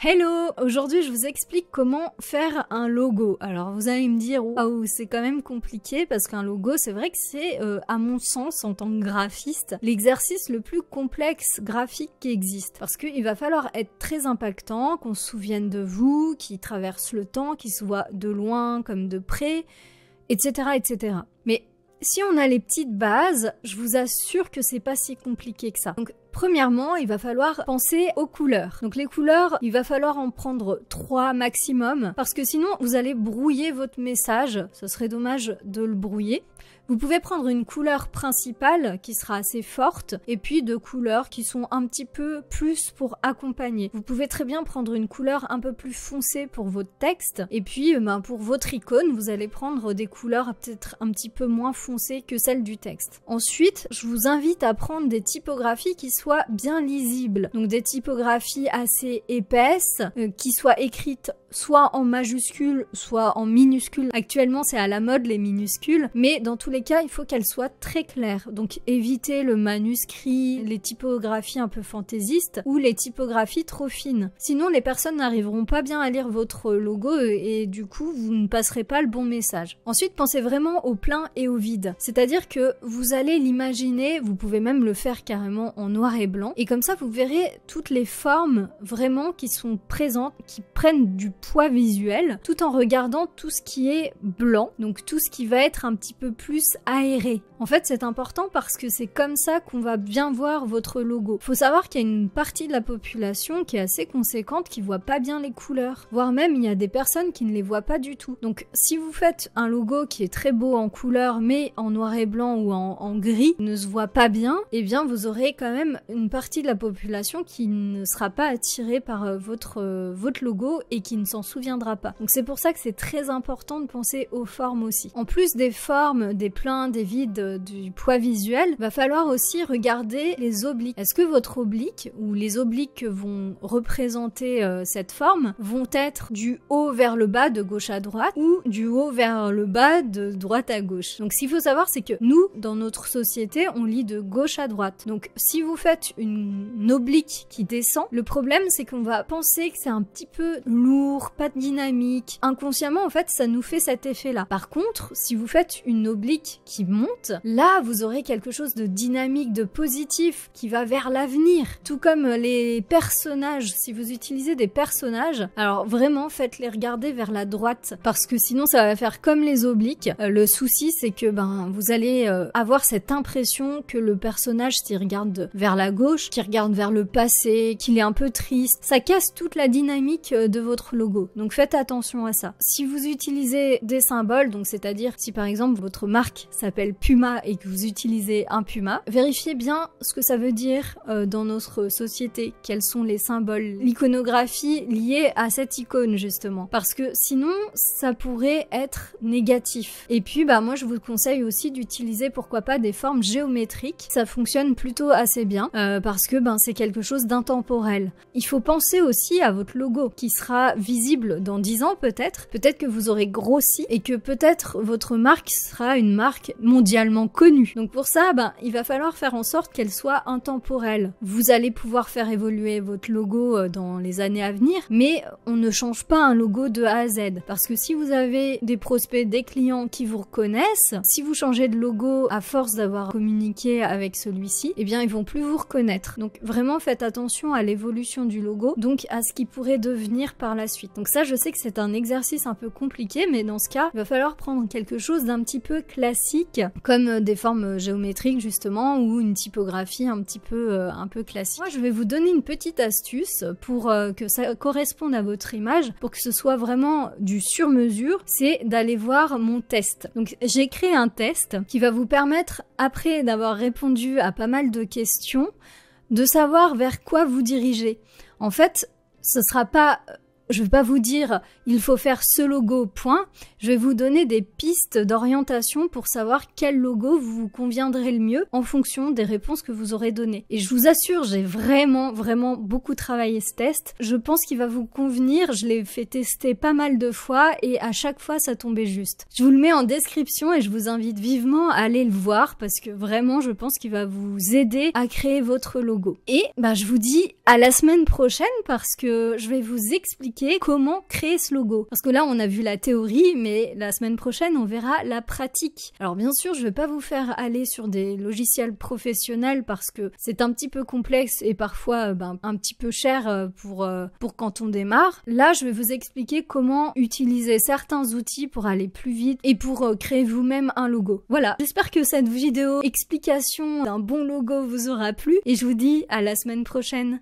Hello! Aujourd'hui, je vous explique comment faire un logo. Alors, vous allez me dire, waouh, c'est quand même compliqué parce qu'un logo, c'est vrai que c'est, à mon sens, en tant que graphiste, l'exercice le plus complexe graphique qui existe. Parce qu'il va falloir être très impactant, qu'on se souvienne de vous, qui traverse le temps, qui se voit de loin comme de près, etc., etc. Mais si on a les petites bases, je vous assure que c'est pas si compliqué que ça. Donc, premièrement, il va falloir penser aux couleurs. Donc les couleurs, il va falloir en prendre 3 maximum, parce que sinon vous allez brouiller votre message, ce serait dommage de le brouiller. Vous pouvez prendre une couleur principale qui sera assez forte, et puis 2 couleurs qui sont un petit peu plus pour accompagner. Vous pouvez très bien prendre une couleur un peu plus foncée pour votre texte, et puis pour votre icône, vous allez prendre des couleurs peut-être un petit peu moins foncées que celles du texte. Ensuite, je vous invite à prendre des typographies qui soient bien lisibles. Donc des typographies assez épaisses, qui soient écrites soit en majuscules, soit en minuscules. Actuellement, c'est à la mode les minuscules, mais dans tous les cas, il faut qu'elles soient très claires. Donc évitez le manuscrit, les typographies un peu fantaisistes ou les typographies trop fines. Sinon, les personnes n'arriveront pas bien à lire votre logo et du coup, vous ne passerez pas le bon message. Ensuite, pensez vraiment au plein et au vide. C'est-à-dire que vous allez l'imaginer, vous pouvez même le faire carrément en noir et blanc, et comme ça, vous verrez toutes les formes vraiment qui sont présentes, qui prennent du poids visuel, tout en regardant tout ce qui est blanc, donc tout ce qui va être un petit peu plus aéré. En fait, c'est important parce que c'est comme ça qu'on va bien voir votre logo. Faut savoir qu'il y a une partie de la population qui est assez conséquente qui voit pas bien les couleurs, voire même il y a des personnes qui ne les voient pas du tout. Donc si vous faites un logo qui est très beau en couleur mais en noir et blanc ou en gris, ne se voit pas bien, eh bien vous aurez quand même une partie de la population qui ne sera pas attirée par votre logo et qui ne s'en souviendra pas. Donc c'est pour ça que c'est très important de penser aux formes aussi. En plus des formes, des pleins, des vides, du poids visuel, va falloir aussi regarder les obliques. Est-ce que votre oblique ou les obliques que vont représenter cette forme vont être du haut vers le bas de gauche à droite ou du haut vers le bas de droite à gauche? Donc ce qu'il faut savoir, c'est que nous, dans notre société, on lit de gauche à droite. Donc si vous faites une oblique qui descend, le problème c'est qu'on va penser que c'est un petit peu lourd, pas dynamique. Inconsciemment, en fait, ça nous fait cet effet-là. Par contre, si vous faites une oblique qui monte, là, vous aurez quelque chose de dynamique, de positif, qui va vers l'avenir. Tout comme les personnages. Si vous utilisez des personnages, alors vraiment, faites-les regarder vers la droite, parce que sinon, ça va faire comme les obliques. Le souci, c'est que vous allez avoir cette impression que le personnage, s'il regarde vers la gauche, qu'il regarde vers le passé, qu'il est un peu triste. Ça casse toute la dynamique de votre logo. Donc faites attention à ça. Si vous utilisez des symboles, donc c'est-à-dire si par exemple votre marque s'appelle Puma et que vous utilisez un puma, vérifiez bien ce que ça veut dire dans notre société, quels sont les symboles, l'iconographie liée à cette icône justement, parce que sinon ça pourrait être négatif. Et puis moi je vous conseille aussi d'utiliser pourquoi pas des formes géométriques, ça fonctionne plutôt assez bien parce que c'est quelque chose d'intemporel. Il faut penser aussi à votre logo qui sera visible dans 10 ans peut-être que vous aurez grossi et que peut-être votre marque sera une marque mondialement connue. Donc pour ça, il va falloir faire en sorte qu'elle soit intemporelle. Vous allez pouvoir faire évoluer votre logo dans les années à venir, mais on ne change pas un logo de A à Z. Parce que si vous avez des prospects, des clients qui vous reconnaissent, si vous changez de logo à force d'avoir communiqué avec celui-ci, eh bien ils vont plus vous reconnaître. Donc vraiment faites attention à l'évolution du logo, donc à ce qui pourrait devenir par la suite. Donc ça, je sais que c'est un exercice un peu compliqué, mais dans ce cas, il va falloir prendre quelque chose d'un petit peu classique, comme des formes géométriques justement, ou une typographie un peu classique. Moi, je vais vous donner une petite astuce pour que ça corresponde à votre image, pour que ce soit vraiment du sur-mesure, c'est d'aller voir mon test. Donc j'ai créé un test qui va vous permettre, après d'avoir répondu à pas mal de questions, de savoir vers quoi vous dirigez. En fait, ce sera pas je vais pas vous dire il faut faire ce logo, point. Je vais vous donner des pistes d'orientation pour savoir quel logo vous conviendrait le mieux en fonction des réponses que vous aurez données. Et je vous assure, j'ai vraiment beaucoup travaillé ce test. Je pense qu'il va vous convenir, je l'ai fait tester pas mal de fois et à chaque fois ça tombait juste. Je vous le mets en description et je vous invite vivement à aller le voir parce que vraiment je pense qu'il va vous aider à créer votre logo. Et je vous dis à la semaine prochaine parce que je vais vous expliquer comment créer ce logo. Parce que là on a vu la théorie, mais la semaine prochaine on verra la pratique. Alors bien sûr je vais pas vous faire aller sur des logiciels professionnels parce que c'est un petit peu complexe et parfois un petit peu cher pour quand on démarre. Là je vais vous expliquer comment utiliser certains outils pour aller plus vite et pour créer vous-même un logo. Voilà, j'espère que cette vidéo explication d'un bon logo vous aura plu et je vous dis à la semaine prochaine.